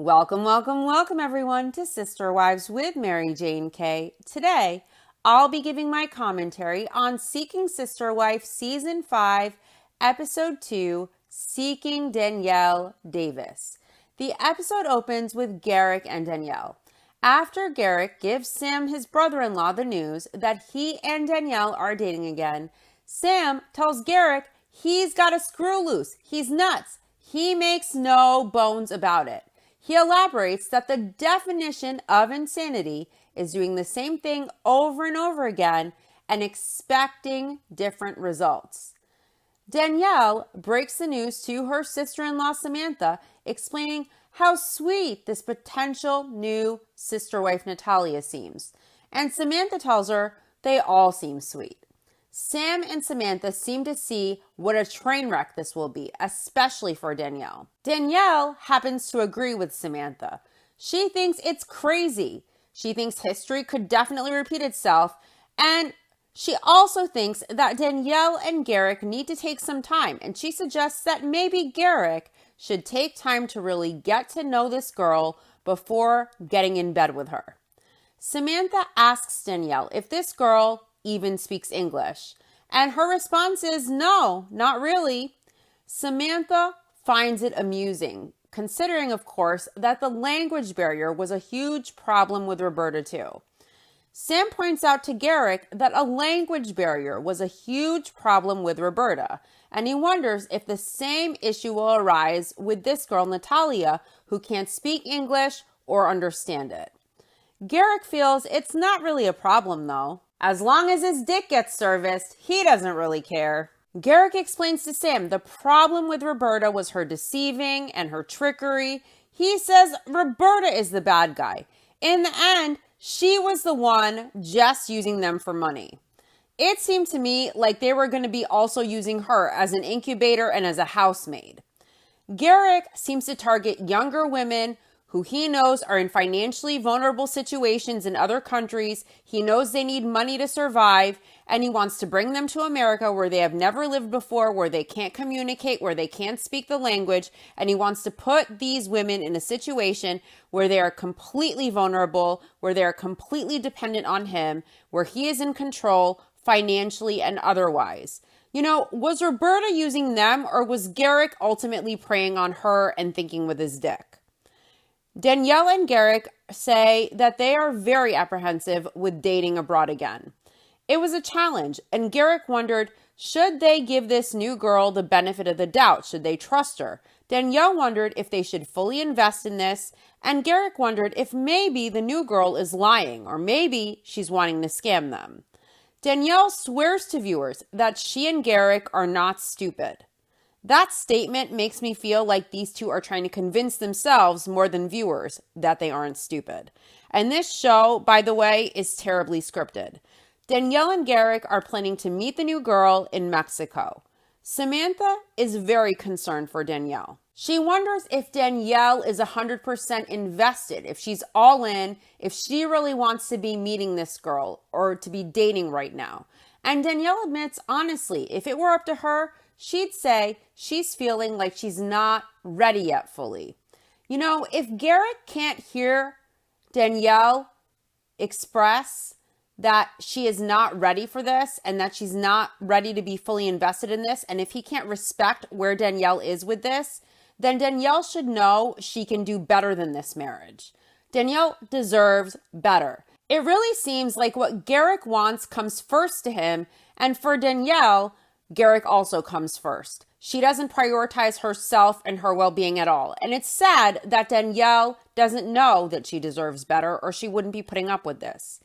Welcome, welcome, welcome everyone to Sister Wives with Mary Jane K. Today, I'll be giving my commentary on Seeking Sister Wife Season 5, Episode 2, Seeking Danielle Davis. The episode opens with Garrick and Danielle. After Garrick gives Sam, his brother-in-law, the news that he and Danielle are dating again, Sam tells Garrick he's got a screw loose. He's nuts. He makes no bones about it. He elaborates that the definition of insanity is doing the same thing over and over again and expecting different results. Danielle breaks the news to her sister-in-law Samantha, explaining how sweet this potential new sister wife Natalia seems. And Samantha tells her they all seem sweet. Sam and Samantha seem to see what a train wreck this will be, especially for Danielle. Danielle happens to agree with Samantha. She thinks it's crazy. She thinks history could definitely repeat itself, and she also thinks that Danielle and Garrick need to take some time, and she suggests that maybe Garrick should take time to really get to know this girl before getting in bed with her. Samantha asks Danielle if this girl even speaks English, and her response is no, not really. Samantha finds it amusing, considering, of course, that the language barrier was a huge problem with Roberta too. Sam points out to Garrick that a language barrier was a huge problem with Roberta, and he wonders if the same issue will arise with this girl, Natalia, who can't speak English or understand it. Garrick feels it's not really a problem though. As long as his dick gets serviced, he doesn't really care. Garrick explains to Sam the problem with Roberta was her deceiving and her trickery. He says Roberta is the bad guy. In the end, she was the one just using them for money. It seemed to me like they were going to be also using her as an incubator and as a housemaid. Garrick seems to target younger women who he knows are in financially vulnerable situations in other countries. He knows they need money to survive, and he wants to bring them to America where they have never lived before, where they can't communicate, where they can't speak the language, and he wants to put these women in a situation where they are completely vulnerable, where they are completely dependent on him, where he is in control financially and otherwise. You know, was Roberta using them, or was Garrick ultimately preying on her and thinking with his dick? Danielle and Garrick say that they are very apprehensive with dating abroad again. It was a challenge, and Garrick wondered, should they give this new girl the benefit of the doubt? Should they trust her? Danielle wondered if they should fully invest in this, and Garrick wondered if maybe the new girl is lying, or maybe she's wanting to scam them. Danielle swears to viewers that she and Garrick are not stupid. That statement makes me feel like these two are trying to convince themselves more than viewers that they aren't stupid. And this show, by the way, is terribly scripted. Danielle and Garrick are planning to meet the new girl in Mexico. Samantha is very concerned for Danielle. She wonders if Danielle is 100% invested, if she's all in, if she really wants to be meeting this girl or to be dating right now. And Danielle admits, honestly, if it were up to her, she'd say she's feeling like she's not ready yet fully. You know, if Garrick can't hear Danielle express that she is not ready for this and that she's not ready to be fully invested in this, and if he can't respect where Danielle is with this, then Danielle should know she can do better than this marriage. Danielle deserves better. It really seems like what Garrick wants comes first to him, and for Danielle, Garrick also comes first. She doesn't prioritize herself and her well-being at all. And it's sad that Danielle doesn't know that she deserves better, or she wouldn't be putting up with this.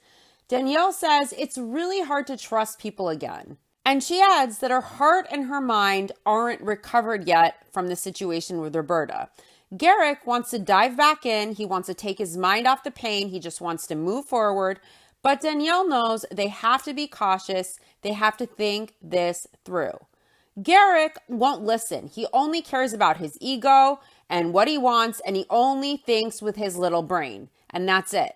Danielle says it's really hard to trust people again. And she adds that her heart and her mind aren't recovered yet from the situation with Roberta. Garrick wants to dive back in. He wants to take his mind off the pain. He just wants to move forward. But Danielle knows they have to be cautious. They have to think this through. Garrick won't listen. He only cares about his ego and what he wants, and he only thinks with his little brain. And that's it.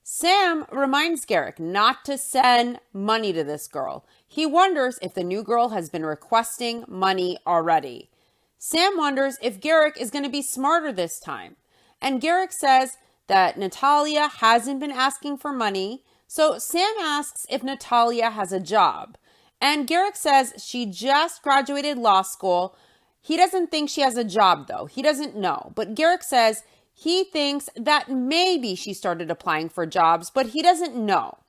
Sam reminds Garrick not to send money to this girl. He wonders if the new girl has been requesting money already. Sam wonders if Garrick is going to be smarter this time. And Garrick says that Natalia hasn't been asking for money. So Sam asks if Natalia has a job. And Garrick says she just graduated law school. He doesn't think she has a job, though. He doesn't know. But Garrick says he thinks that maybe she started applying for jobs, but he doesn't know.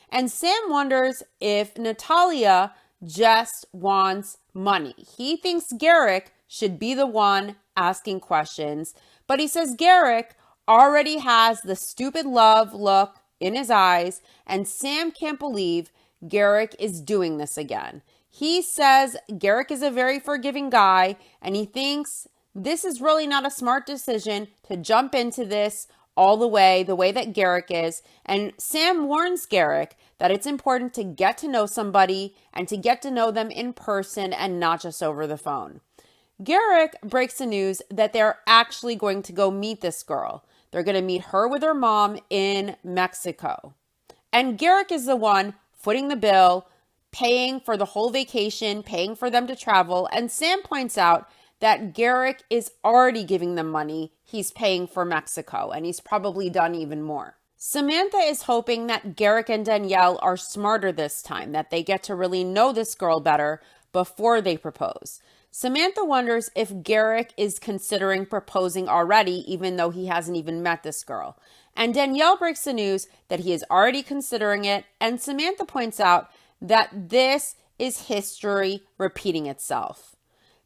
And Sam wonders if Natalia just wants money. He thinks Garrick should be the one asking questions, but he says Garrick already has the stupid love look in his eyes, and Sam can't believe Garrick is doing this again. He says Garrick is a very forgiving guy, and he thinks this is really not a smart decision to jump into this all the way that Garrick is. And Sam warns Garrick that it's important to get to know somebody and to get to know them in person and not just over the phone. Garrick breaks the news that they're actually going to go meet this girl. They're going to meet her with her mom in Mexico. And Garrick is the one footing the bill, paying for the whole vacation, paying for them to travel. And Sam points out that Garrick is already giving them money. He's paying for Mexico, and he's probably done even more. Samantha is hoping that Garrick and Danielle are smarter this time, that they get to really know this girl better before they propose. Samantha wonders if Garrick is considering proposing already, even though he hasn't even met this girl. And Danielle breaks the news that he is already considering it, and Samantha points out that this is history repeating itself.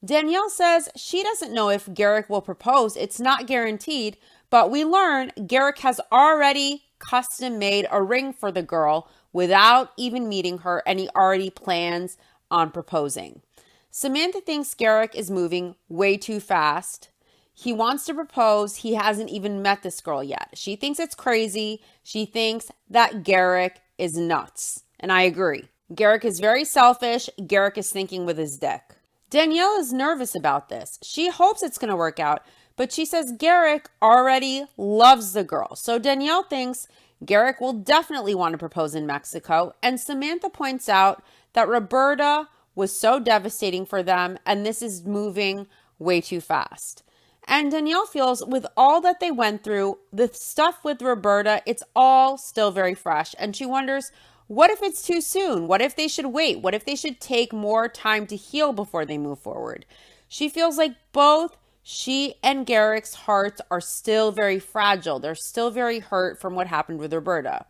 Danielle says she doesn't know if Garrick will propose. It's not guaranteed, but we learn Garrick has already custom made a ring for the girl without even meeting her, and he already plans on proposing. Samantha thinks Garrick is moving way too fast. He wants to propose. He hasn't even met this girl yet. She thinks it's crazy. She thinks that Garrick is nuts. And I agree. Garrick is very selfish. Garrick is thinking with his dick. Danielle is nervous about this. She hopes it's going to work out, but she says Garrick already loves the girl. So Danielle thinks Garrick will definitely want to propose in Mexico. And Samantha points out that Roberta was so devastating for them, and this is moving way too fast. And Danielle feels with all that they went through, the stuff with Roberta, it's all still very fresh. And she wonders, what if it's too soon? What if they should wait? What if they should take more time to heal before they move forward? She feels like both she and Garrick's hearts are still very fragile. They're still very hurt from what happened with Roberta.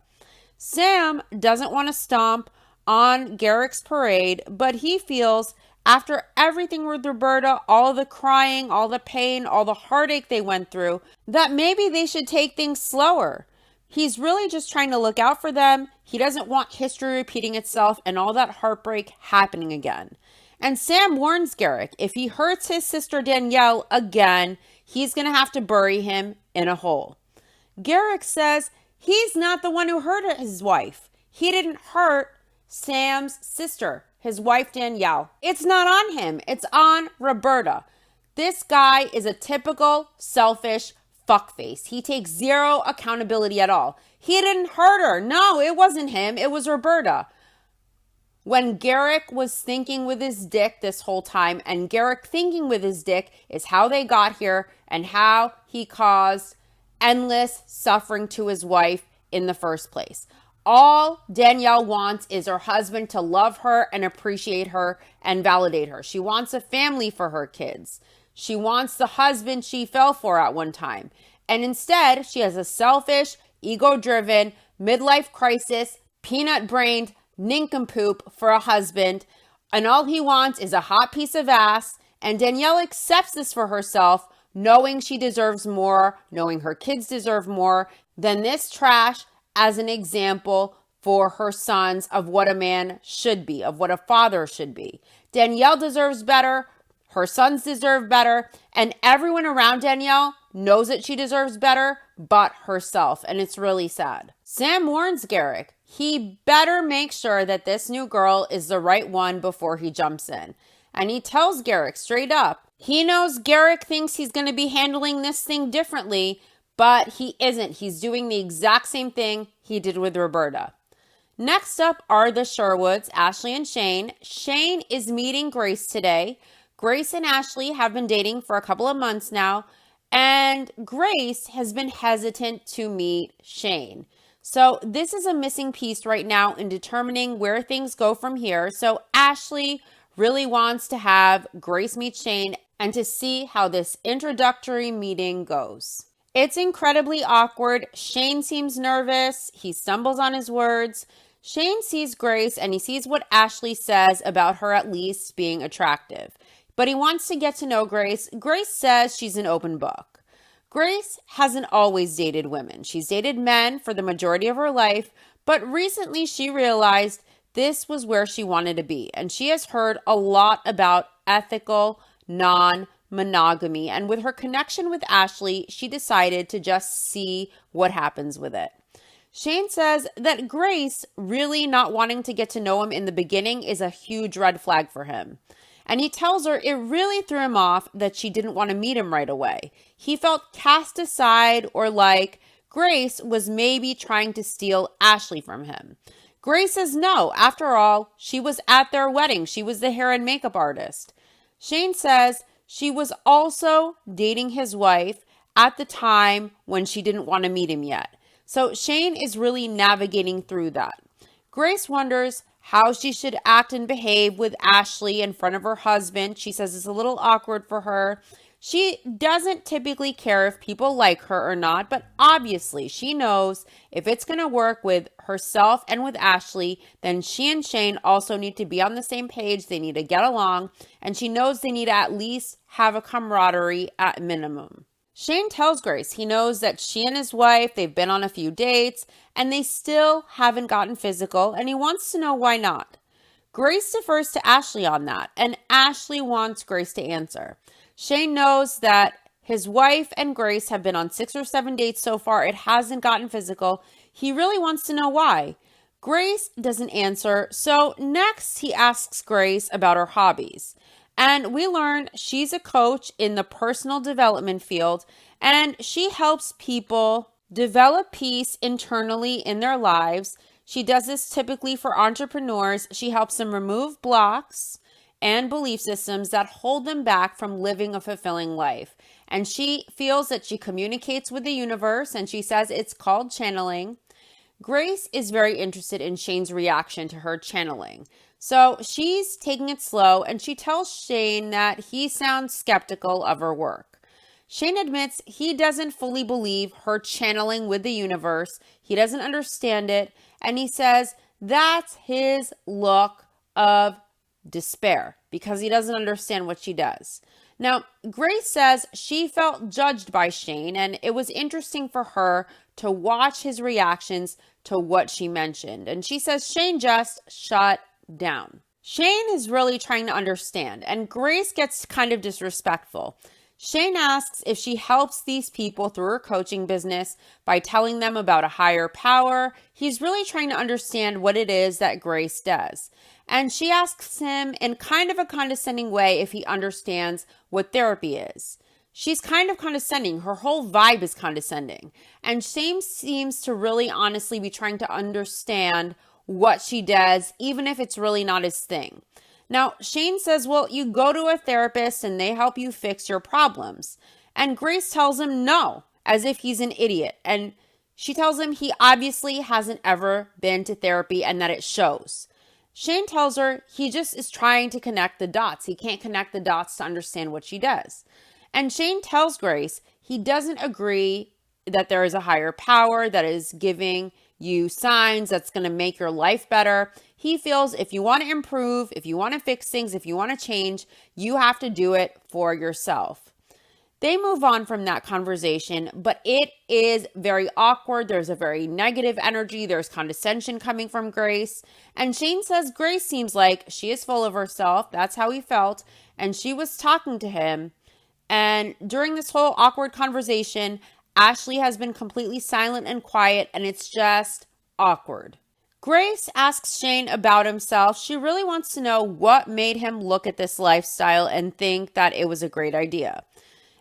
Sam doesn't want to stomp on Garrick's parade, but he feels after everything with Roberta, all the crying, all the pain, all the heartache they went through, that maybe they should take things slower. He's really just trying to look out for them. He doesn't want history repeating itself and all that heartbreak happening again. And Sam warns Garrick, if he hurts his sister Danielle again, he's going to have to bury him in a hole. Garrick says he's not the one who hurt his wife. He didn't hurt Sam's sister, his wife Danielle. It's not on him. It's on Roberta. This guy is a typical selfish fuckface. He takes zero accountability at all. He didn't hurt her. No, it wasn't him. It was Roberta. When Garrick was thinking with his dick this whole time, and Garrick thinking with his dick is how they got here and how he caused endless suffering to his wife in the first place. All Danielle wants is her husband to love her and appreciate her and validate her. She wants a family for her kids. She wants the husband she fell for at one time. And instead, she has a selfish, ego-driven, midlife crisis, peanut-brained nincompoop for a husband. And all he wants is a hot piece of ass. And Danielle accepts this for herself, knowing she deserves more, knowing her kids deserve more than this trash as an example for her sons of what a man should be, of what a father should be. Danielle deserves better. Her sons deserve better. And everyone around Danielle knows that she deserves better, but herself. And it's really sad. Sam warns Garrick, he better make sure that this new girl is the right one before he jumps in. And he tells Garrick straight up, he knows Garrick thinks he's going to be handling this thing differently, but he isn't. He's doing the exact same thing he did with Roberta. Next up are the Sherwoods, Ashley and Shane. Shane is meeting Grace today. Grace and Ashley have been dating for a couple of months now, And Grace has been hesitant to meet Shane. So this is a missing piece right now in determining where things go from here. So Ashley really wants to have Grace meet Shane and to see how this introductory meeting goes. It's incredibly awkward. Shane seems nervous. He stumbles on his words. Shane sees Grace and he sees what Ashley says about her at least being attractive. But he wants to get to know Grace. Grace says she's an open book. Grace hasn't always dated women. She's dated men for the majority of her life, but recently she realized this was where she wanted to be. And she has heard a lot about ethical non-monogamy. And with her connection with Ashley, she decided to just see what happens with it. Shane says that Grace really not wanting to get to know him in the beginning is a huge red flag for him. And he tells her it really threw him off that she didn't want to meet him right away. He felt cast aside or like Grace was maybe trying to steal Ashley from him. Grace says no. After all, she was at their wedding. She was the hair and makeup artist. Shane says she was also dating his wife at the time when she didn't want to meet him yet. So Shane is really navigating through that. Grace wonders how she should act and behave with Ashley in front of her husband. She says it's a little awkward for her. She doesn't typically care if people like her or not, but obviously she knows if it's going to work with herself and with Ashley, then she and Shane also need to be on the same page. They need to get along, and she knows they need to at least have a camaraderie at minimum. Shane tells Grace he knows that she and his wife, they've been on a few dates, and they still haven't gotten physical, and he wants to know why not. Grace defers to Ashley on that, and Ashley wants Grace to answer. Shane knows that his wife and Grace have been on 6 or 7 dates so far. It hasn't gotten physical. He really wants to know why. Grace doesn't answer, so next he asks Grace about her hobbies. And we learn she's a coach in the personal development field, and she helps people develop peace internally in their lives. She does this typically for entrepreneurs. She helps them remove blocks and belief systems that hold them back from living a fulfilling life. And she feels that she communicates with the universe, and she says it's called channeling. Grace is very interested in Shane's reaction to her channeling. So she's taking it slow, and she tells Shane that he sounds skeptical of her work. Shane admits he doesn't fully believe her channeling with the universe. He doesn't understand it, and he says that's his look of despair because he doesn't understand what she does. Now, Grace says she felt judged by Shane, and it was interesting for her to watch his reactions to what she mentioned. And she says Shane just shut down. Shane is really trying to understand, and Grace gets kind of disrespectful. Shane asks if she helps these people through her coaching business by telling them about a higher power. He's really trying to understand what it is that Grace does. And she asks him in kind of a condescending way if he understands what therapy is. She's kind of condescending. Her whole vibe is condescending. And Shane seems to really honestly be trying to understand what she does, even if it's really not his thing. Now, Shane says, well, you go to a therapist and they help you fix your problems. And Grace tells him no, as if he's an idiot. And she tells him he obviously hasn't ever been to therapy and that it shows. Shane tells her he just is trying to connect the dots. He can't connect the dots to understand what she does. And Shane tells Grace he doesn't agree that there is a higher power that is giving you signs that's going to make your life better. He feels if you want to improve, if you want to fix things, if you want to change, you have to do it for yourself. They move on from that conversation, but it is very awkward. There's a very negative energy. There's condescension coming from Grace. And Shane says Grace seems like she is full of herself. That's how he felt. And she was talking to him. And during this whole awkward conversation, Ashley has been completely silent and quiet, and it's just awkward. Grace asks Shane about himself. She really wants to know what made him look at this lifestyle and think that it was a great idea.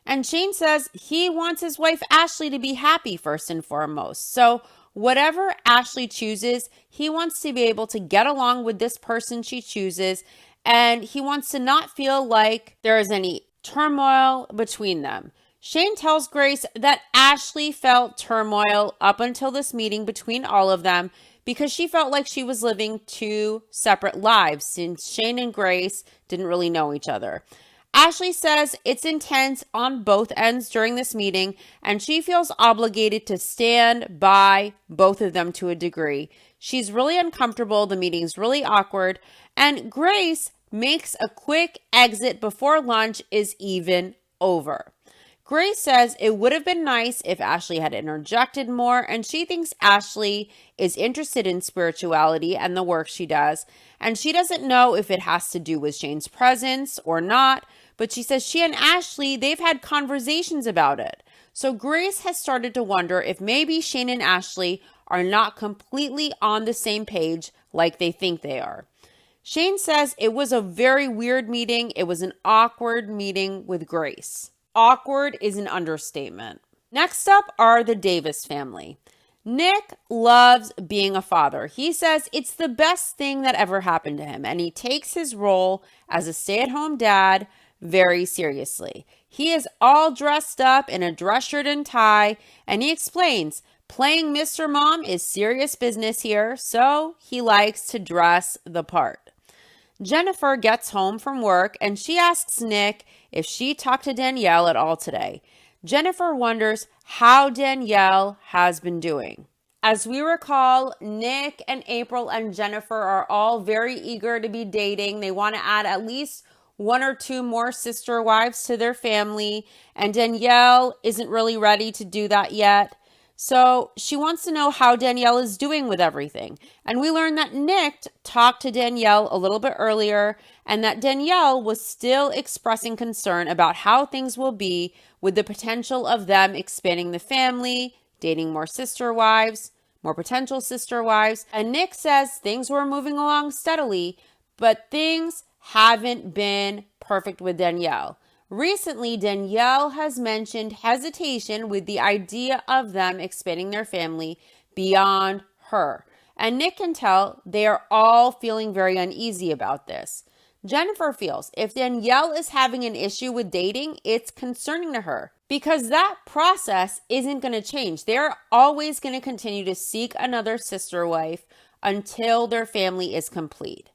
And Shane says he wants his wife Ashley to be happy first and foremost. So whatever Ashley chooses, he wants to be able to get along with this person she chooses, and he wants to not feel like there is any turmoil between them. Shane tells Grace that Ashley felt turmoil up until this meeting between all of them because she felt like she was living two separate lives since Shane and Grace didn't really know each other. Ashley says it's intense on both ends during this meeting, and she feels obligated to stand by both of them to a degree. She's really uncomfortable, the meeting's really awkward, and Grace makes a quick exit before lunch is even over. Grace says it would have been nice if Ashley had interjected more, and she thinks Ashley is interested in spirituality and the work she does, and she doesn't know if it has to do with Shane's presence or not, but she says she and Ashley, they've had conversations about it. So Grace has started to wonder if maybe Shane and Ashley are not completely on the same page like they think they are. Shane says it was a very weird meeting. It was an awkward meeting with Grace. Awkward is an understatement. Next up are the Davis family. Nick loves being a father. He says it's the best thing that ever happened to him, and he takes his role as a stay-at-home dad very seriously. He is all dressed up in a dress shirt and tie, and he explains playing Mr. Mom is serious business here, so he likes to dress the part. Jennifer gets home from work and she asks Nick if she talked to Danielle at all today. Jennifer wonders how Danielle has been doing. As we recall, Nick and April and Jennifer are all very eager to be dating. They want to add at least one or two more sister wives to their family, and Danielle isn't really ready to do that yet. So she wants to know how Danielle is doing with everything. And we learned that Nick talked to Danielle a little bit earlier and that Danielle was still expressing concern about how things will be with the potential of them expanding the family, dating more sister wives, more potential sister wives. And Nick says things were moving along steadily, but things haven't been perfect with Danielle. Recently, Danielle has mentioned hesitation with the idea of them expanding their family beyond her. And Nick can tell they are all feeling very uneasy about this. Jennifer feels if Danielle is having an issue with dating, it's concerning to her because that process isn't going to change. They're always going to continue to seek another sister wife until their family is complete.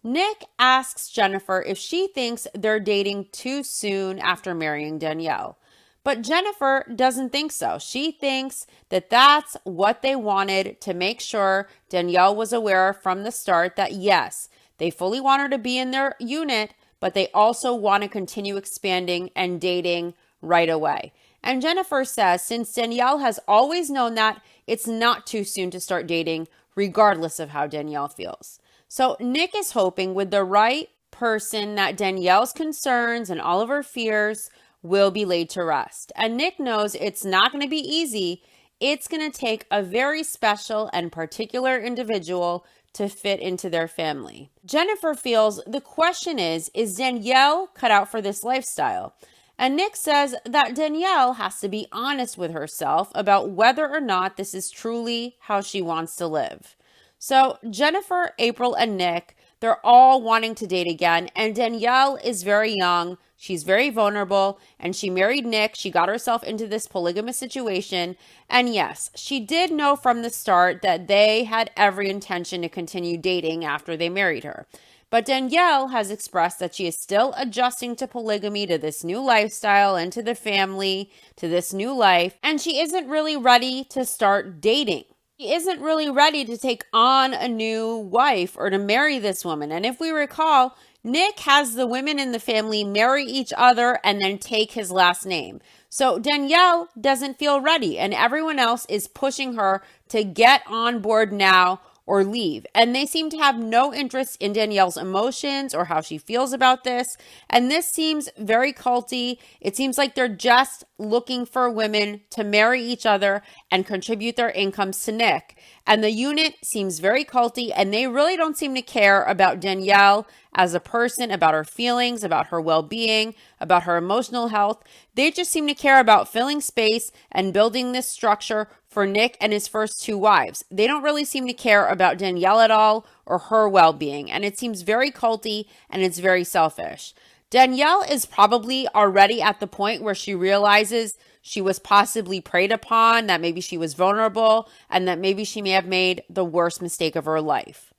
Nick asks Jennifer if she thinks they're dating too soon after marrying Danielle. But Jennifer doesn't think so. She thinks that that's what they wanted to make sure Danielle was aware from the start that yes, they fully want her to be in their unit, but they also want to continue expanding and dating right away. And Jennifer says since Danielle has always known that, it's not too soon to start dating, regardless of how Danielle feels. So Nick is hoping with the right person that Danielle's concerns and all of her fears will be laid to rest. And Nick knows it's not going to be easy. It's going to take a very special and particular individual to fit into their family. Jennifer feels the question is Danielle cut out for this lifestyle? And Nick says that Danielle has to be honest with herself about whether or not this is truly how she wants to live. So Jennifer, April, and Nick, they're all wanting to date again. And Danielle is very young. She's very vulnerable. And she married Nick. She got herself into this polygamous situation. And yes, she did know from the start that they had every intention to continue dating after they married her. But Danielle has expressed that she is still adjusting to polygamy, to this new lifestyle, and to the family, to this new life. And she isn't really ready to start dating. He isn't really ready to take on a new wife or to marry this woman. And if we recall, Nick has the women in the family marry each other and then take his last name. So Danielle doesn't feel ready and everyone else is pushing her to get on board now or leave. And they seem to have no interest in Danielle's emotions or how she feels about this. And this seems very culty. It seems like they're just looking for women to marry each other and contribute their incomes to Nick. And the unit seems very culty and they really don't seem to care about Danielle as a person, about her feelings, about her well-being, about her emotional health. They just seem to care about filling space and building this structure for Nick and his first two wives. They don't really seem to care about Danielle at all or her well-being. And it seems very culty and it's very selfish. Danielle is probably already at the point where she realizes she was possibly preyed upon, that maybe she was vulnerable, and that maybe she may have made the worst mistake of her life.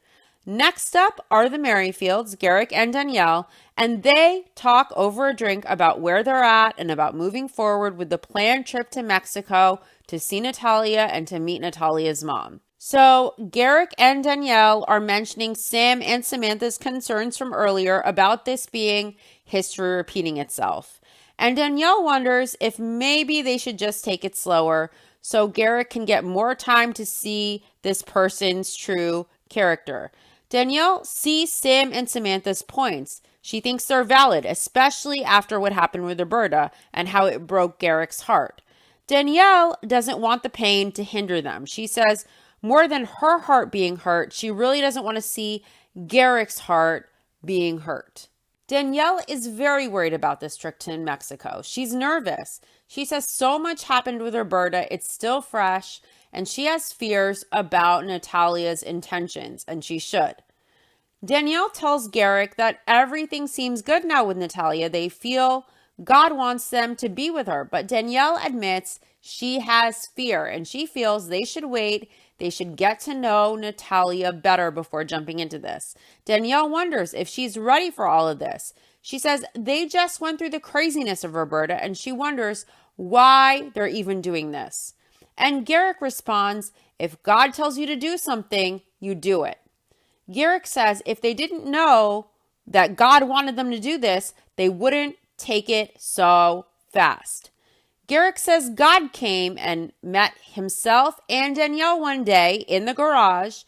Next up are the Merrifields, Garrick and Danielle, and they talk over a drink about where they're at and about moving forward with the planned trip to Mexico to see Natalia and to meet Natalia's mom. So Garrick and Danielle are mentioning Sam and Samantha's concerns from earlier about this being history repeating itself. And Danielle wonders if maybe they should just take it slower so Garrick can get more time to see this person's true character. Danielle sees Sam and Samantha's points. She thinks they're valid, especially after what happened with Roberta and how it broke Garrick's heart. Danielle doesn't want the pain to hinder them. She says more than her heart being hurt, she really doesn't want to see Garrick's heart being hurt. Danielle is very worried about this trip to Mexico. She's nervous. She says so much happened with Roberta, it's still fresh, and she has fears about Natalia's intentions, and she should. Danielle tells Garrick that everything seems good now with Natalia. They feel God wants them to be with her, but Danielle admits she has fear, and she feels they should wait. They should get to know Natalia better before jumping into this. Danielle wonders if she's ready for all of this. She says they just went through the craziness of Roberta, and she wonders why they're even doing this. And Garrick responds, if God tells you to do something, you do it. Garrick says if they didn't know that God wanted them to do this, they wouldn't take it so fast. Garrick says God came and met himself and Danielle one day in the garage.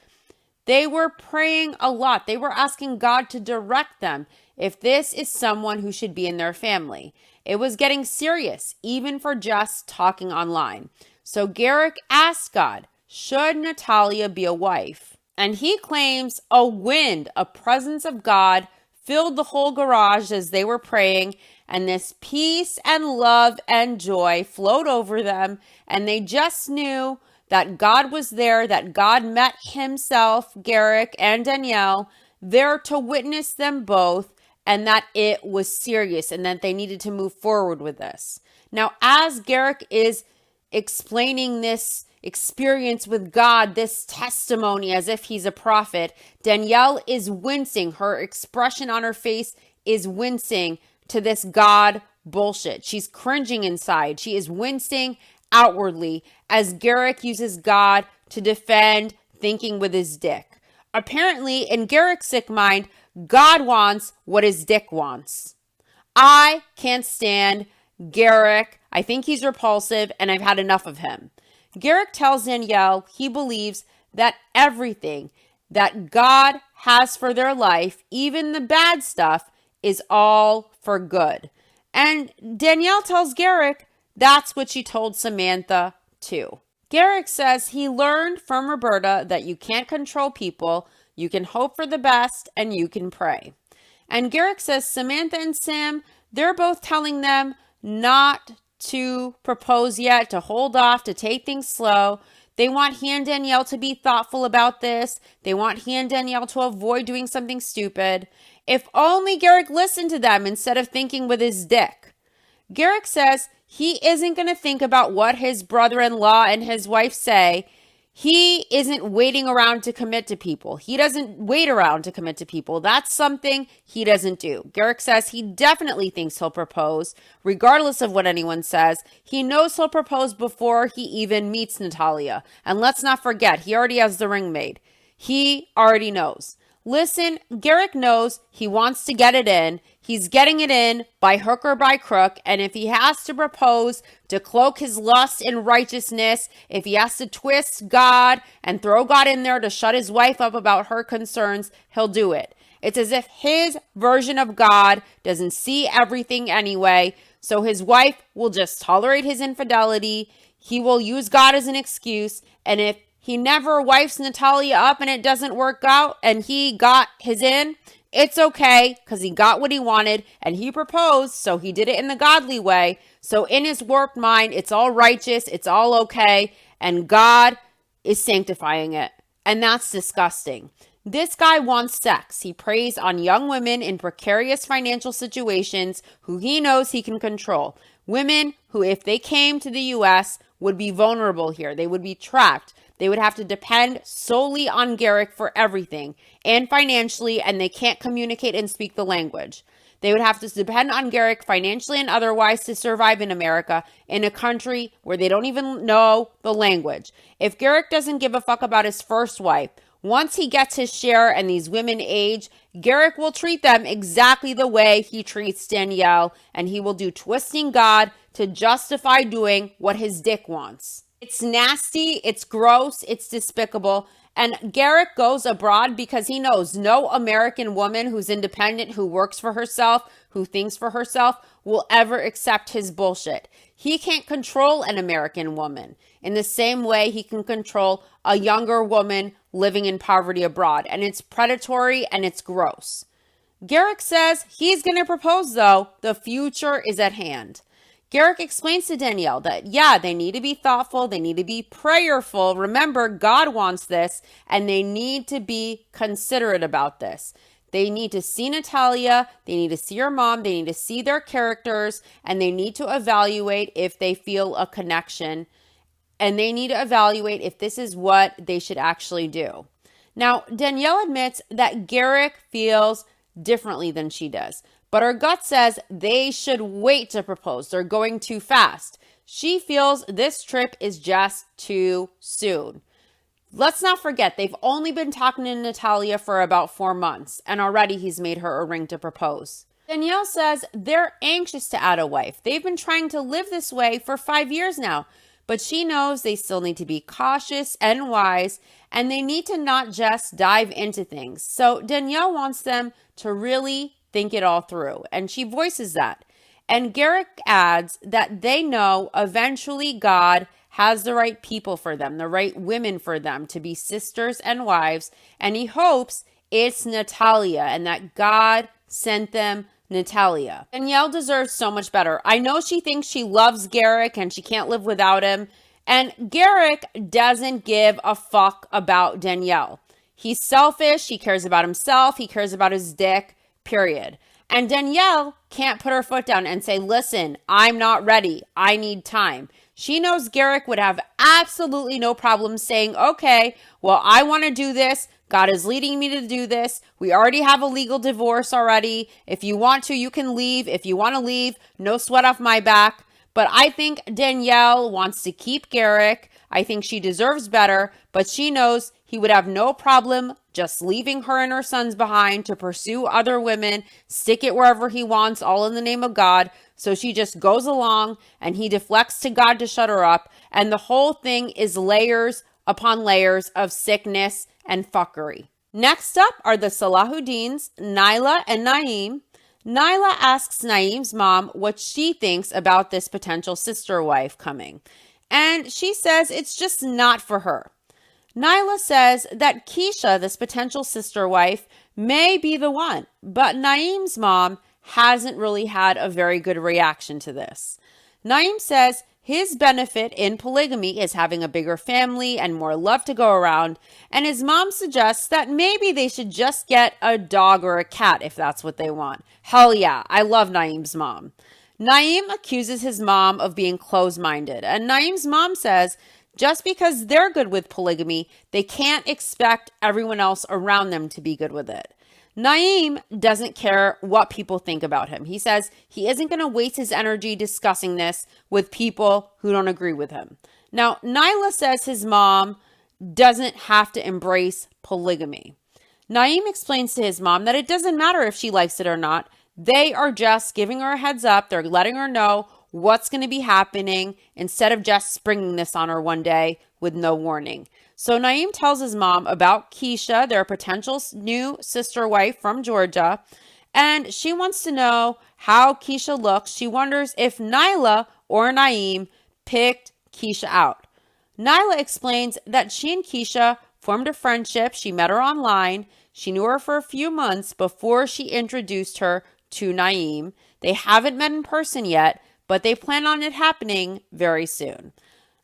They were praying a lot. They were asking God to direct them if this is someone who should be in their family. It was getting serious, even for just talking online. So Garrick asked God, should Natalia be a wife? And he claims a wind, a presence of God, filled the whole garage as they were praying, and this peace and love and joy flowed over them, and they just knew that God was there, that God met himself, Garrick and Danielle, there to witness them both, and that it was serious and that they needed to move forward with this. Now, as Garrick is explaining this experience with God, this testimony as if he's a prophet, Danielle is wincing. Her expression on her face is wincing to this God bullshit. She's cringing inside. She is wincing outwardly as Garrick uses God to defend thinking with his dick. Apparently, in Garrick's sick mind, God wants what his dick wants. I can't stand Garrick. I think he's repulsive, and I've had enough of him. Garrick tells Danielle he believes that everything that God has for their life, even the bad stuff, is all for good. And Danielle tells Garrick that's what she told Samantha too. Garrick says he learned from Roberta that you can't control people, you can hope for the best, and you can pray. And Garrick says Samantha and Sam, they're both telling them not to propose yet, to hold off, to take things slow. They want he and Danielle to be thoughtful about this. They want he and Danielle to avoid doing something stupid. If only Garrick listened to them instead of thinking with his dick. Garrick says he isn't going to think about what his brother-in-law and his wife say. He isn't waiting around to commit to people. He doesn't wait around to commit to people. That's something he doesn't do. Garrick says he definitely thinks he'll propose, regardless of what anyone says. He knows he'll propose before he even meets Natalia. And let's not forget, he already has the ring made. He already knows. Listen, Garrick knows he wants to get it in. He's getting it in by hook or by crook. And if he has to propose to cloak his lust in righteousness, if he has to twist God and throw God in there to shut his wife up about her concerns, he'll do it. It's as if his version of God doesn't see everything anyway. So his wife will just tolerate his infidelity. He will use God as an excuse. And if he never wifes Natalia up and it doesn't work out and he got his in, it's okay because he got what he wanted and he proposed, so he did it in the godly way. So in his warped mind, it's all righteous, it's all okay, and God is sanctifying it. And that's disgusting. This guy wants sex. He preys on young women in precarious financial situations who he knows he can control. Women who, if they came to the U.S., would be vulnerable here. They would be trapped. They would have to depend solely on Garrick for everything and financially, and they can't communicate and speak the language. They would have to depend on Garrick financially and otherwise to survive in America, in a country where they don't even know the language. If Garrick doesn't give a fuck about his first wife, once he gets his share and these women age, Garrick will treat them exactly the way he treats Danielle, and he will do twisting God to justify doing what his dick wants. It's nasty, it's gross, it's despicable, and Garrick goes abroad because he knows no American woman who's independent, who works for herself, who thinks for herself, will ever accept his bullshit. He can't control an American woman in the same way he can control a younger woman living in poverty abroad, and it's predatory and it's gross. Garrick says he's going to propose, though. The future is at hand. Garrick explains to Danielle that, yeah, they need to be thoughtful, they need to be prayerful. Remember, God wants this, and they need to be considerate about this. They need to see Natalia, they need to see her mom, they need to see their characters, and they need to evaluate if they feel a connection, and they need to evaluate if this is what they should actually do. Now, Danielle admits that Garrick feels differently than she does, but her gut says they should wait to propose. They're going too fast. She feels this trip is just too soon. Let's not forget, they've only been talking to Natalia for about 4 months, and already he's made her a ring to propose. Danielle says they're anxious to add a wife. They've been trying to live this way for 5 years now, but she knows they still need to be cautious and wise, and they need to not just dive into things. So Danielle wants them to really think it all through, and she voices that. And Garrick adds that they know eventually God has the right people for them, the right women for them to be sisters and wives, and he hopes it's Natalia and that God sent them Natalia. Danielle deserves so much better. I know she thinks she loves Garrick and she can't live without him, and Garrick doesn't give a fuck about Danielle. He's selfish, he cares about himself, he cares about his dick, period. And Danielle can't put her foot down and say, listen, I'm not ready, I need time. She knows Garrick would have absolutely no problem saying, okay, well, I want to do this. God is leading me to do this. We already have a legal divorce already. If you want to, you can leave. If you want to leave, no sweat off my back. But I think Danielle wants to keep Garrick. I think she deserves better, but she knows he would have no problem just leaving her and her sons behind to pursue other women, stick it wherever he wants, all in the name of God. So she just goes along and he deflects to God to shut her up. And the whole thing is layers upon layers of sickness and fuckery. Next up are the Salahuddins, Nyla and Naeem. Nyla asks Naeem's mom what she thinks about this potential sister wife coming. And she says it's just not for her. Nyla says that Keisha, this potential sister wife, may be the one, but Naeem's mom hasn't really had a very good reaction to this. Naeem says his benefit in polygamy is having a bigger family and more love to go around, and his mom suggests that maybe they should just get a dog or a cat if that's what they want. Hell yeah, I love Naeem's mom. Naeem accuses his mom of being closed-minded, and Naeem's mom says just because they're good with polygamy, they can't expect everyone else around them to be good with it. Naeem doesn't care what people think about him. He says he isn't going to waste his energy discussing this with people who don't agree with him. Now, Nyla says his mom doesn't have to embrace polygamy. Naeem explains to his mom that it doesn't matter if she likes it or not. They are just giving her a heads up. They're letting her know what's going to be happening instead of just springing this on her one day with no warning. So Naeem tells his mom about Keisha, their potential new sister wife from Georgia, and she wants to know how Keisha looks. She wonders if Nyla or Naeem picked Keisha out. Nyla explains that she and Keisha formed a friendship. She met her online. She knew her for a few months before she introduced her to Naeem. They haven't met in person yet, but they plan on it happening very soon.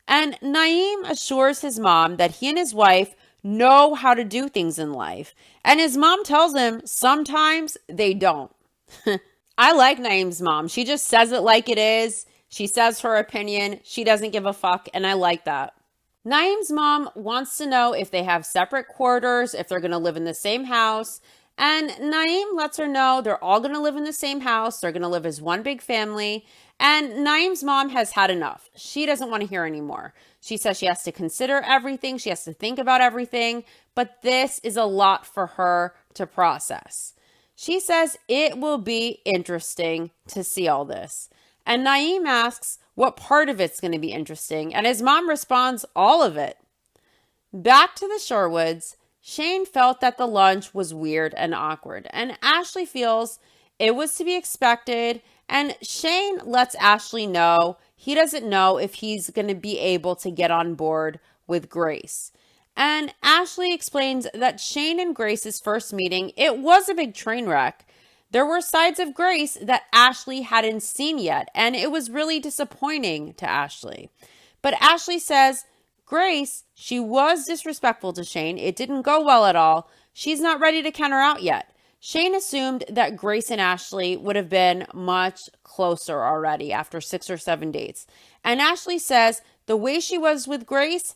And Naeem assures his mom that he and his wife know how to do things in life. And his mom tells him sometimes they don't. I like Naeem's mom. She just says it like it is. She says her opinion. She doesn't give a fuck, and I like that. Naeem's mom wants to know if they have separate quarters, if they're going to live in the same house. And Naeem lets her know they're all going to live in the same house. They're going to live as one big family. And Naeem's mom has had enough. She doesn't want to hear anymore. She says she has to consider everything. She has to think about everything. But this is a lot for her to process. She says it will be interesting to see all this. And Naeem asks what part of it's going to be interesting. And his mom responds, all of it. Back to the Sherwoods, Shane felt that the lunch was weird and awkward. And Ashley feels it was to be expected. And Shane lets Ashley know he doesn't know if he's going to be able to get on board with Grace. And Ashley explains that Shane and Grace's first meeting, it was a big train wreck. There were sides of Grace that Ashley hadn't seen yet, and it was really disappointing to Ashley. But Ashley says, Grace, she was disrespectful to Shane. It didn't go well at all. She's not ready to count her out yet. Shane assumed that Grace and Ashley would have been much closer already after 6 or 7 dates. And Ashley says the way she was with Grace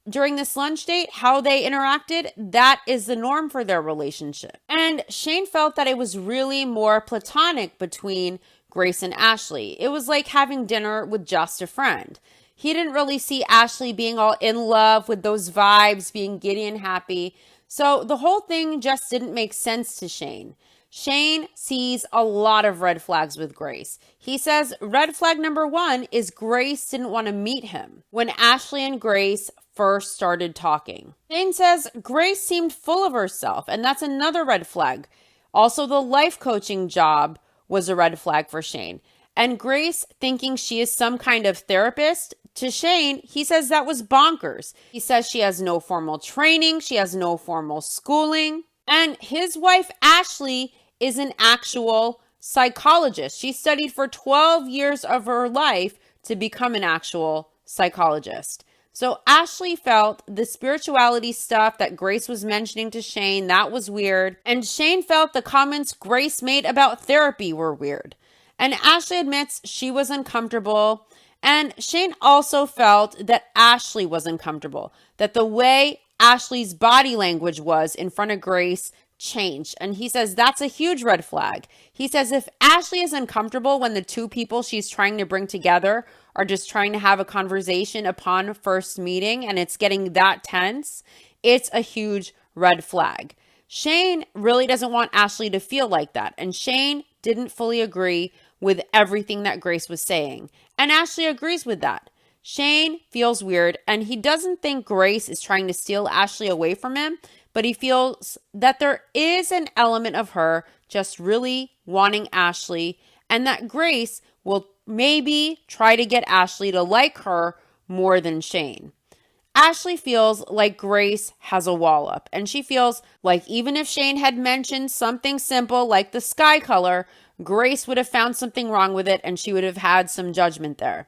during this lunch date, how they interacted, that is the norm for their relationship. And Shane felt that it was really more platonic between Grace and Ashley. It was like having dinner with just a friend. He didn't really see Ashley being all in love with those vibes, being giddy and happy. So the whole thing just didn't make sense to Shane. Shane sees a lot of red flags with Grace. He says red flag number 1 is Grace didn't want to meet him when Ashley and Grace first started talking. Shane says Grace seemed full of herself, and that's another red flag. Also, the life coaching job was a red flag for Shane. And Grace thinking she is some kind of therapist, to Shane, he says that was bonkers. He says she has no formal training, she has no formal schooling. And his wife, Ashley, is an actual psychologist. She studied for 12 years of her life to become an actual psychologist. So Ashley felt the spirituality stuff that Grace was mentioning to Shane, that was weird. And Shane felt the comments Grace made about therapy were weird. And Ashley admits she was uncomfortable. And Shane also felt that Ashley was uncomfortable, that the way Ashley's body language was in front of Grace changed. And he says that's a huge red flag. He says if Ashley is uncomfortable when the two people she's trying to bring together are just trying to have a conversation upon first meeting and it's getting that tense, it's a huge red flag. Shane really doesn't want Ashley to feel like that. And Shane didn't fully agree with everything that Grace was saying. And Ashley agrees with that. Shane feels weird and he doesn't think Grace is trying to steal Ashley away from him, but he feels that there is an element of her just really wanting Ashley and that Grace will maybe try to get Ashley to like her more than Shane. Ashley feels like Grace has a wall up and she feels like even if Shane had mentioned something simple like the sky color, Grace would have found something wrong with it and she would have had some judgment there.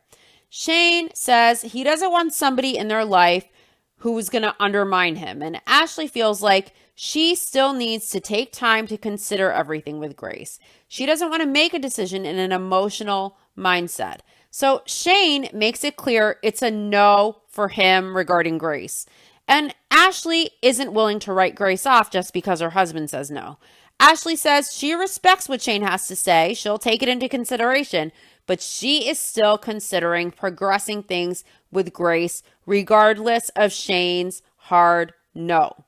Shane says he doesn't want somebody in their life who's going to undermine him. And Ashley feels like she still needs to take time to consider everything with Grace. She doesn't want to make a decision in an emotional mindset. So Shane makes it clear it's a no for him regarding Grace. And Ashley isn't willing to write Grace off just because her husband says no. Ashley says she respects what Shane has to say. She'll take it into consideration, but she is still considering progressing things with Grace regardless of Shane's hard no.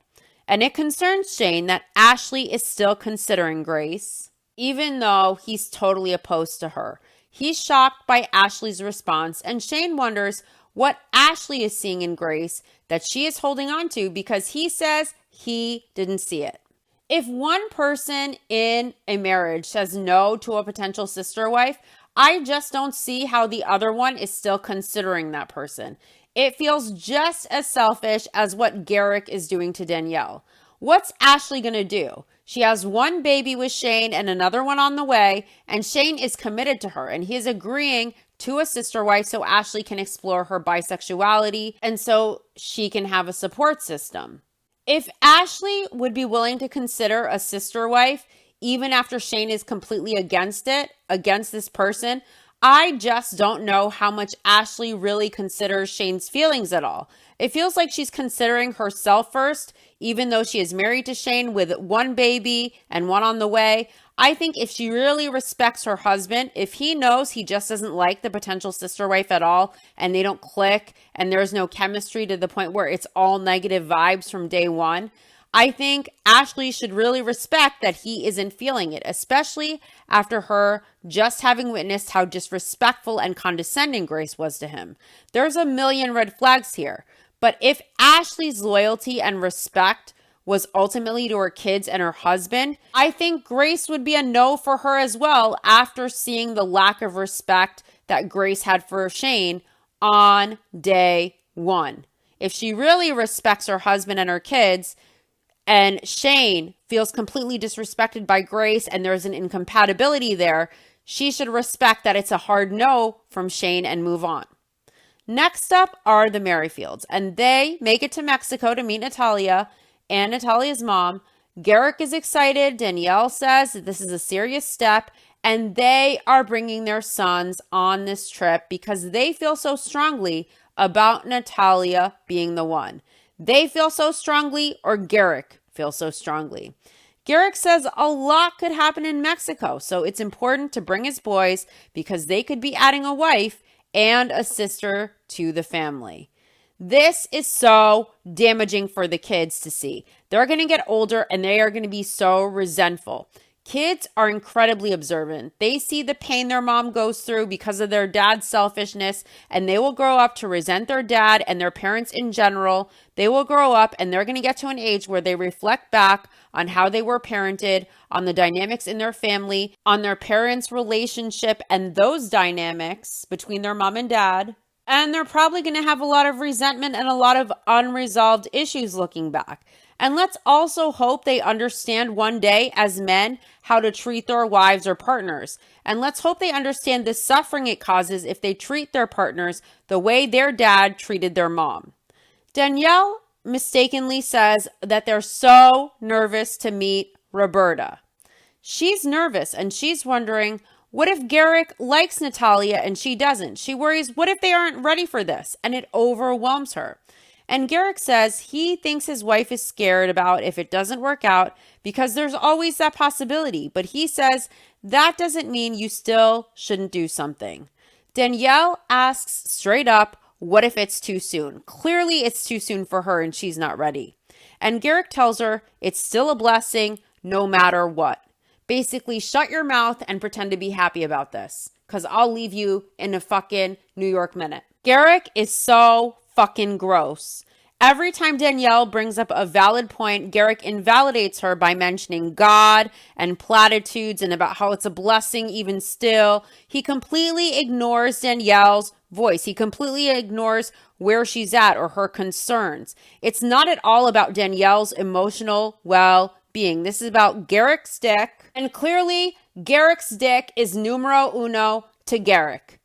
And it concerns Shane that Ashley is still considering Grace, even though he's totally opposed to her. He's shocked by Ashley's response, and Shane wonders what Ashley is seeing in Grace that she is holding on to because he says he didn't see it. If one person in a marriage says no to a potential sister wife, I just don't see how the other one is still considering that person. It feels just as selfish as what Garrick is doing to Danielle. What's Ashley going to do? She has one baby with Shane and another one on the way, and Shane is committed to her, and he is agreeing to a sister wife so Ashley can explore her bisexuality and so she can have a support system. If Ashley would be willing to consider a sister wife, even after Shane is completely against it, against this person, I just don't know how much Ashley really considers Shane's feelings at all. It feels like she's considering herself first, even though she is married to Shane with one baby and one on the way. I think if she really respects her husband, if he knows he just doesn't like the potential sister wife at all and they don't click and there's no chemistry to the point where it's all negative vibes from day one, I think Ashley should really respect that he isn't feeling it, especially after her just having witnessed how disrespectful and condescending Grace was to him. There's a million red flags here. But if Ashley's loyalty and respect was ultimately to her kids and her husband, I think Grace would be a no for her as well after seeing the lack of respect that Grace had for Shane on day one. If she really respects her husband and her kids, and Shane feels completely disrespected by Grace and there's an incompatibility there, she should respect that it's a hard no from Shane and move on. Next up are the Merrifields, and they make it to Mexico to meet Natalia and Natalia's mom. Garrick is excited. Danielle says that this is a serious step, and they are bringing their sons on this trip because they feel so strongly about Natalia being the one. They feel so strongly, or Garrick feels so strongly. Garrick says a lot could happen in Mexico, so it's important to bring his boys because they could be adding a wife and a sister to the family. This is so damaging for the kids to see. They're going to get older and they are going to be so resentful. Kids are incredibly observant. They see the pain their mom goes through because of their dad's selfishness, and they will grow up to resent their dad and their parents in general. They will grow up and they're going to get to an age where they reflect back on how they were parented, on the dynamics in their family, on their parents' relationship and those dynamics between their mom and dad. And they're probably going to have a lot of resentment and a lot of unresolved issues looking back. And let's also hope they understand one day as men how to treat their wives or partners. And let's hope they understand the suffering it causes if they treat their partners the way their dad treated their mom. Danielle mistakenly says that they're so nervous to meet Roberta. She's nervous and she's wondering, what if Garrick likes Natalia and she doesn't? She worries, what if they aren't ready for this? And it overwhelms her. And Garrick says he thinks his wife is scared about if it doesn't work out because there's always that possibility. But he says that doesn't mean you still shouldn't do something. Danielle asks straight up, what if it's too soon? Clearly it's too soon for her and she's not ready. And Garrick tells her it's still a blessing no matter what. Basically, shut your mouth and pretend to be happy about this because I'll leave you in a fucking New York minute. Garrick is so fucking gross. Every time Danielle brings up a valid point, Garrick invalidates her by mentioning God and platitudes and about how it's a blessing even still. He completely ignores Danielle's voice. He completely ignores where she's at or her concerns. It's not at all about Danielle's emotional well-being. This is about Garrick's dick. And clearly, Garrick's dick is numero uno to Garrick.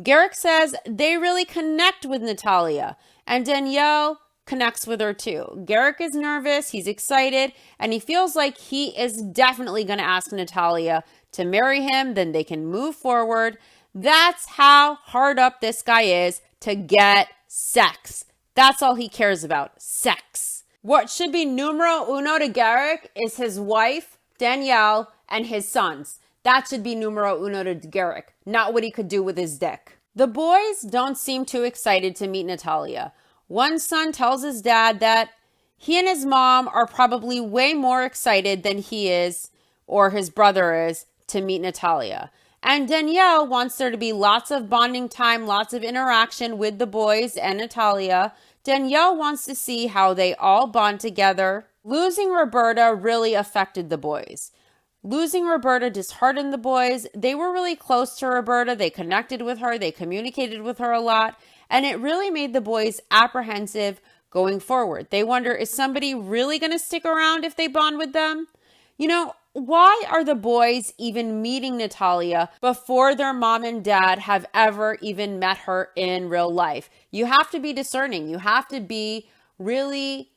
Garrick says they really connect with Natalia, and Danielle connects with her too. Garrick is nervous, he's excited, and he feels like he is definitely going to ask Natalia to marry him, then they can move forward. That's how hard up this guy is to get sex. That's all he cares about, sex. What should be numero uno to Garrick is his wife, Danielle, and his sons. That should be numero uno to Garrick, not what he could do with his dick. The boys don't seem too excited to meet Natalia. One son tells his dad that he and his mom are probably way more excited than he is or his brother is to meet Natalia. And Danielle wants there to be lots of bonding time, lots of interaction with the boys and Natalia. Danielle wants to see how they all bond together. Losing Roberta really affected the boys. Losing Roberta disheartened the boys. They were really close to Roberta. They connected with her. They communicated with her a lot. And it really made the boys apprehensive going forward. They wonder, is somebody really going to stick around if they bond with them? You know, why are the boys even meeting Natalia before their mom and dad have ever even met her in real life? You have to be discerning. You have to be really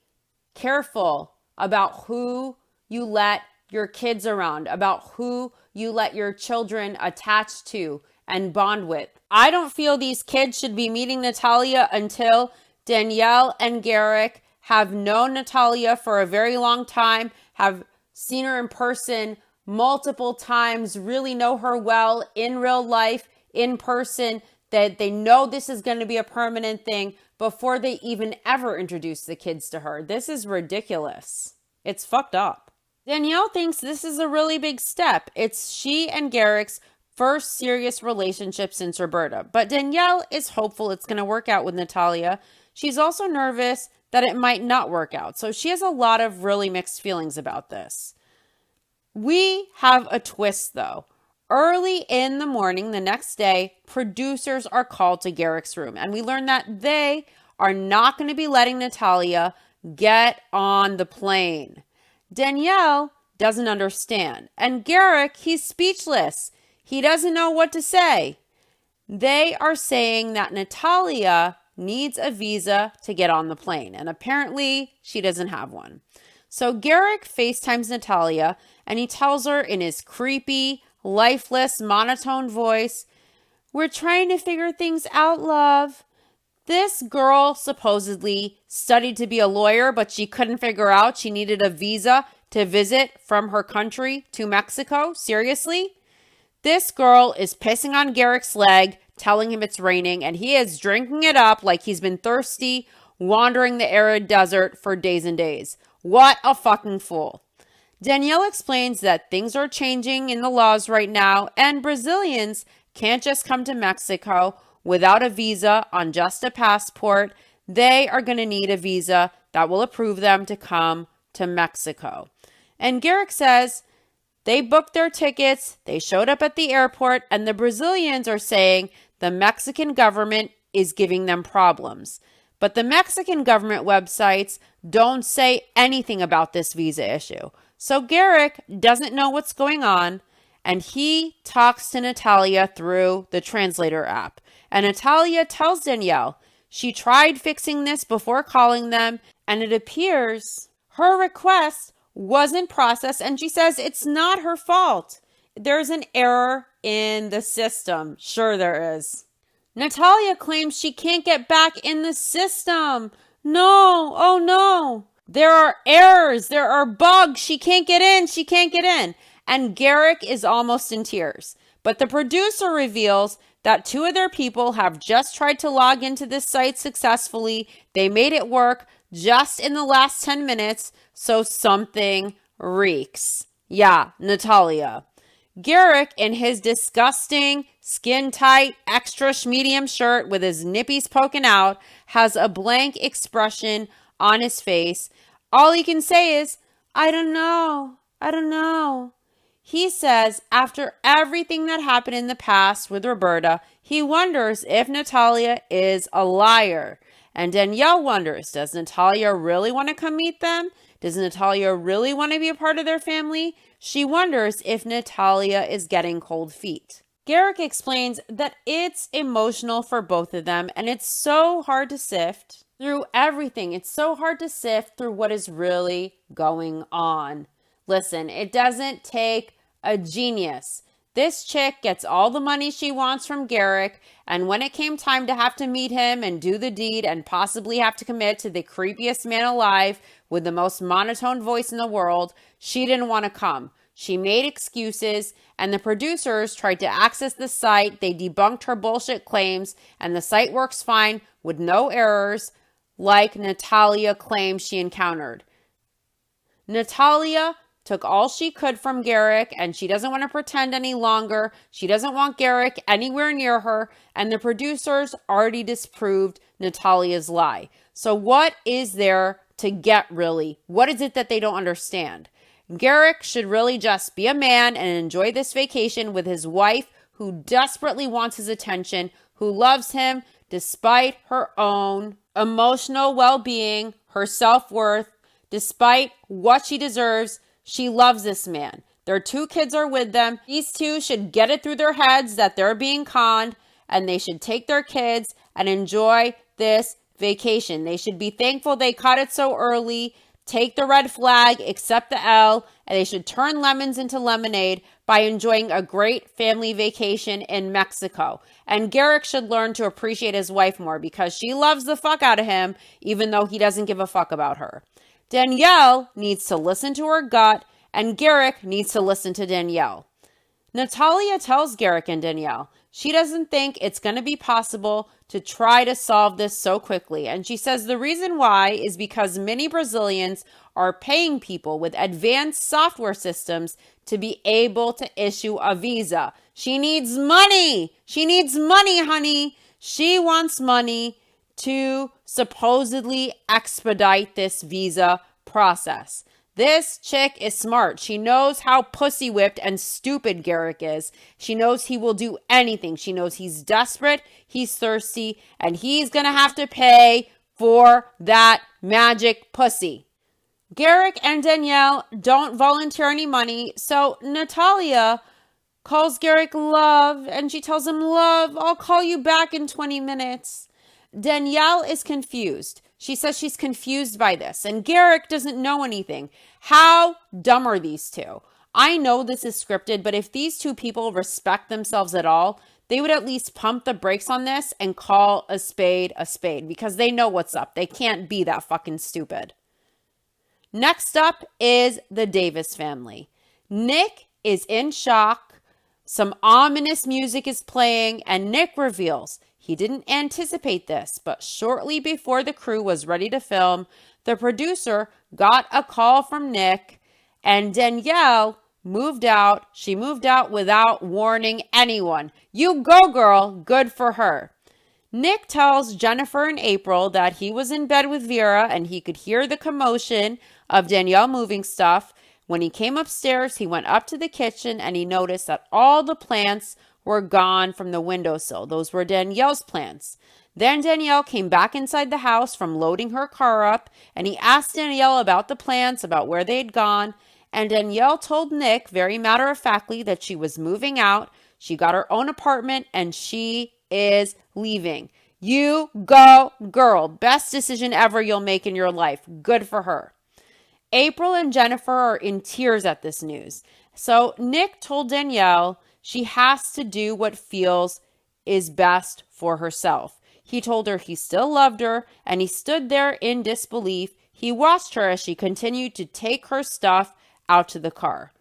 careful about who you let your kids around, about who you let your children attach to and bond with. I don't feel these kids should be meeting Natalia until Danielle and Garrick have known Natalia for a very long time, have seen her in person multiple times, really know her well in real life, in person, that they know this is going to be a permanent thing before they even ever introduce the kids to her. This is ridiculous. It's fucked up. Danielle thinks this is a really big step. It's she and Garrick's first serious relationship since Roberta. But Danielle is hopeful it's going to work out with Natalia. She's also nervous that it might not work out. So she has a lot of really mixed feelings about this. We have a twist though. Early in the morning, the next day, producers are called to Garrick's room. And we learn that they are not going to be letting Natalia get on the plane. Danielle doesn't understand. And Garrick, he's speechless. He doesn't know what to say. They are saying that Natalia needs a visa to get on the plane. And apparently she doesn't have one. So Garrick FaceTimes Natalia and he tells her in his creepy, lifeless, monotone voice, "We're trying to figure things out, love." This girl supposedly studied to be a lawyer, but she couldn't figure out she needed a visa to visit from her country to Mexico. Seriously? This girl is pissing on Garrick's leg, telling him it's raining, and he is drinking it up like he's been thirsty, wandering the arid desert for days and days. What a fucking fool. Danielle explains that things are changing in the laws right now, and Brazilians can't just come to Mexico without a visa on just a passport. They are going to need a visa that will approve them to come to Mexico. And Garrick says they booked their tickets, they showed up at the airport, and the Brazilians are saying the Mexican government is giving them problems. But the Mexican government websites don't say anything about this visa issue. So Garrick doesn't know what's going on, and he talks to Natalia through the translator app. And Natalia tells Danielle she tried fixing this before calling them, and it appears her request wasn't processed, and she says it's not her fault. There's an error in the system. Sure there is. Natalia claims she can't get back in the system. No, oh no. There are errors. There are bugs. She can't get in. She can't get in. And Garrick is almost in tears. But the producer reveals that two of their people have just tried to log into this site successfully. They made it work just in the last 10 minutes. So something reeks. Yeah, Natalia. Garrick, in his disgusting, skin-tight, extra medium shirt with his nippies poking out, has a blank expression on his face. All he can say is, I don't know. I don't know. He says after everything that happened in the past with Roberta, he wonders if Natalia is a liar. And Danielle wonders, does Natalia really want to come meet them? Does Natalia really want to be a part of their family? She wonders if Natalia is getting cold feet. Garrick explains that it's emotional for both of them, and it's so hard to sift through everything. It's so hard to sift through what is really going on. Listen, it doesn't take a genius. This chick gets all the money she wants from Garrick, and when it came time to have to meet him and do the deed and possibly have to commit to the creepiest man alive with the most monotone voice in the world, she didn't want to come. She made excuses, and the producers tried to access the site. They debunked her bullshit claims, and the site works fine with no errors like Natalia claims she encountered. Natalia took all she could from Garrick, and she doesn't want to pretend any longer. She doesn't want Garrick anywhere near her, and the producers already disproved Natalia's lie. So what is there to get, really? What is it that they don't understand? Garrick should really just be a man and enjoy this vacation with his wife, who desperately wants his attention, who loves him despite her own emotional well-being, her self-worth, despite what she deserves. She loves this man. Their two kids are with them. These two should get it through their heads that they're being conned, and they should take their kids and enjoy this vacation. They should be thankful they caught it so early. take the red flag, accept the L, and they should turn lemons into lemonade by enjoying a great family vacation in Mexico. And Garrick should learn to appreciate his wife more because she loves the fuck out of him, even though he doesn't give a fuck about her. Danielle needs to listen to her gut, and Garrick needs to listen to Danielle. Natalia tells Garrick and Danielle she doesn't think it's going to be possible to try to solve this so quickly. And she says the reason why is because many Brazilians are paying people with advanced software systems to be able to issue a visa. She needs money. She needs money, honey. She wants money to supposedly expedite this visa process. This chick is smart. She knows how pussy whipped and stupid Garrick is. She knows he will do anything. She knows he's desperate, he's thirsty, and he's going to have to pay for that magic pussy. Garrick and Danielle don't volunteer any money, so Natalia calls Garrick love, and she tells him, love, I'll call you back in 20 minutes. Danielle is confused. She says she's confused by this, and Garrick doesn't know anything. How dumb are these two? I know this is scripted, but if these two people respect themselves at all, they would at least pump the brakes on this and call a spade because they know what's up. They can't be that fucking stupid. Next up is the Davis family. Nick is in shock. Some ominous music is playing, and Nick reveals he didn't anticipate this, but shortly before the crew was ready to film, the producer got a call from Nick, and Danielle moved out. She moved out without warning anyone. You go, girl. Good for her. Nick tells Jennifer and April that he was in bed with Vera and he could hear the commotion of Danielle moving stuff. When he came upstairs, he went up to the kitchen and he noticed that all the plants were gone from the windowsill. Those were Danielle's plants. Then Danielle came back inside the house from loading her car up, and he asked Danielle about the plants, about where they had gone, and Danielle told Nick very matter-of-factly that she was moving out, she got her own apartment, and she is leaving. You go, girl. Best decision ever you'll make in your life. Good for her. April and Jennifer are in tears at this news. So Nick told Danielle she has to do what feels is best for herself. He told her he still loved her, and he stood there in disbelief. He watched her as she continued to take her stuff out to the car.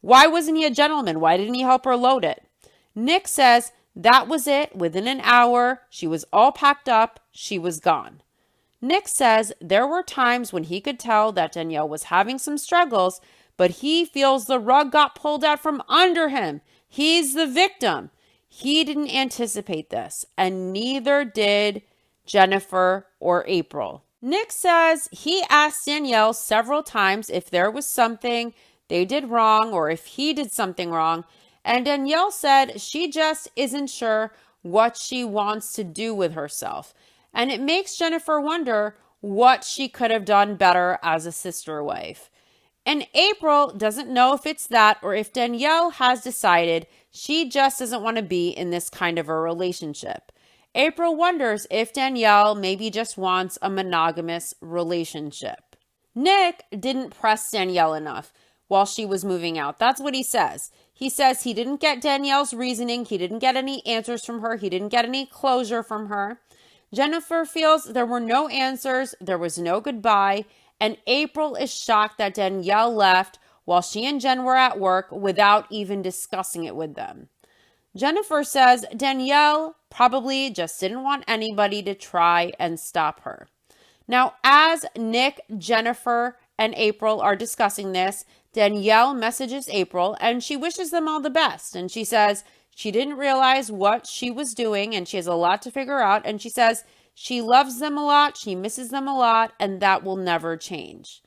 Why wasn't he a gentleman? Why didn't he help her load it? Nick says that was it. Within an hour, she was all packed up. She was gone. Nick says there were times when he could tell that Danielle was having some struggles, but he feels the rug got pulled out from under him. He's the victim. He didn't anticipate this, and neither did Jennifer or April. Nick says he asked Danielle several times if there was something they did wrong or if he did something wrong, and Danielle said she just isn't sure what she wants to do with herself. And it makes Jennifer wonder what she could have done better as a sister wife. And April doesn't know if it's that or if Danielle has decided she just doesn't want to be in this kind of a relationship. April wonders if Danielle maybe just wants a monogamous relationship. Nick didn't press Danielle enough while she was moving out. That's what he says. He says he didn't get Danielle's reasoning. He didn't get any answers from her. He didn't get any closure from her. Jennifer feels there were no answers. There was no goodbye. And April is shocked that Danielle left while she and Jen were at work without even discussing it with them. Jennifer says Danielle probably just didn't want anybody to try and stop her. Now, as Nick, Jennifer, and April are discussing this, Danielle messages April and she wishes them all the best. And she says she didn't realize what she was doing and she has a lot to figure out. And she says she loves them a lot, she misses them a lot, and that will never change.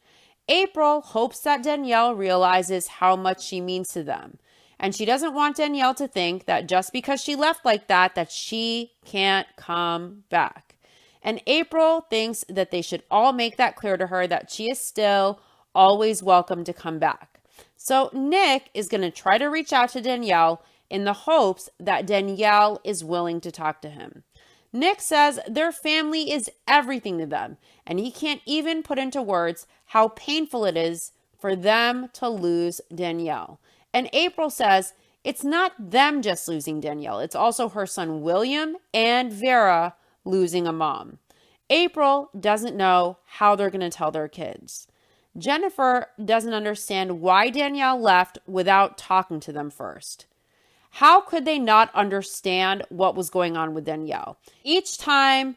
April hopes that Danielle realizes how much she means to them. And she doesn't want Danielle to think that just because she left like that, that she can't come back. And April thinks that they should all make that clear to her that she is still always welcome to come back. So Nick is going to try to reach out to Danielle in the hopes that Danielle is willing to talk to him. Nick says their family is everything to them, and he can't even put into words how painful it is for them to lose Danielle. And April says it's not them just losing Danielle, it's also her son William and Vera losing a mom. April doesn't know how they're going to tell their kids. Jennifer doesn't understand why Danielle left without talking to them first. How could they not understand what was going on with Danielle? Each time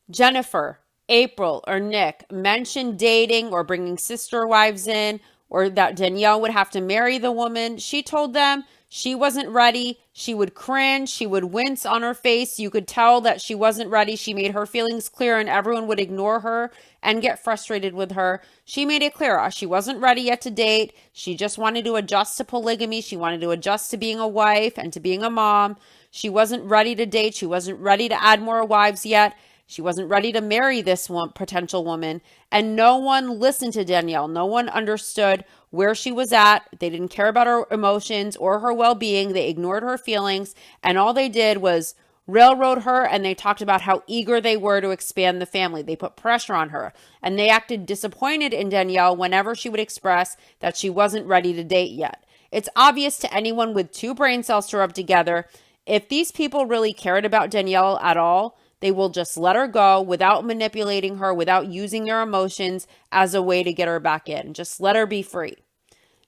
Jennifer, April, or Nick mentioned dating or bringing sister wives in, or that Danielle would have to marry the woman, she told them she wasn't ready. She would cringe. She would wince on her face. You could tell that she wasn't ready. She made her feelings clear and everyone would ignore her and get frustrated with her. She made it clear she wasn't ready yet to date. She just wanted to adjust to polygamy. She wanted to adjust to being a wife and to being a mom. She wasn't ready to date. She wasn't ready to add more wives yet. She wasn't ready to marry this potential woman. And no one listened to Danielle. No one understood where she was at. They didn't care about her emotions or her well-being. They ignored her feelings. And all they did was railroad her, and they talked about how eager they were to expand the family. They put pressure on her. And they acted disappointed in Danielle whenever she would express that she wasn't ready to date yet. It's obvious to anyone with two brain cells to rub together, if these people really cared about Danielle at all, they will just let her go without manipulating her, without using their emotions as a way to get her back in. Just let her be free.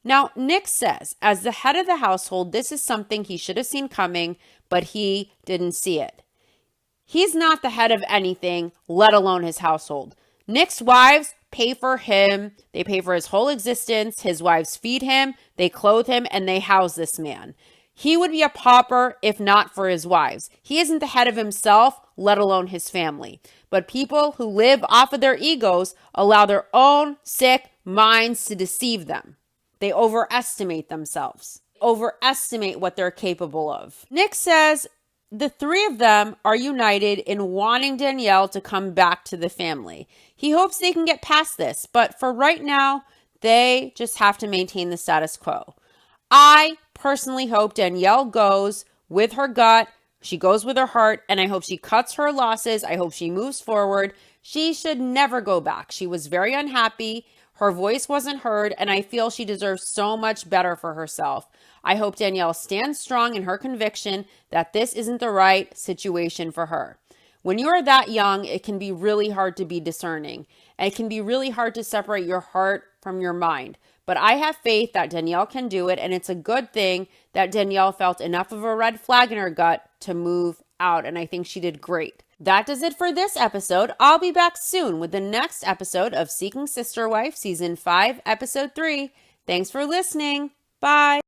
Now, Nick says, as the head of the household, this is something he should have seen coming, but he didn't see it. He's not the head of anything, let alone his household. Nick's wives pay for him. They pay for his whole existence. His wives feed him, they clothe him, and they house this man. He would be a pauper if not for his wives. He isn't the head of himself, let alone his family. But people who live off of their egos allow their own sick minds to deceive them. They overestimate themselves, overestimate what they're capable of. Nick says the three of them are united in wanting Danielle to come back to the family. He hopes they can get past this, but for right now, they just have to maintain the status quo. I personally hope Danielle goes with her gut. She goes with her heart, and I hope she cuts her losses. I hope she moves forward. She should never go back. She was very unhappy. Her voice wasn't heard, and I feel she deserves so much better for herself. I hope Danielle stands strong in her conviction that this isn't the right situation for her. When you are that young, it can be really hard to be discerning, and it can be really hard to separate your heart from your mind. But I have faith that Danielle can do it, and it's a good thing that Danielle felt enough of a red flag in her gut to move out, and I think she did great. That does it for this episode. I'll be back soon with the next episode of Seeking Sister Wife, Season 5, Episode 3. Thanks for listening. Bye.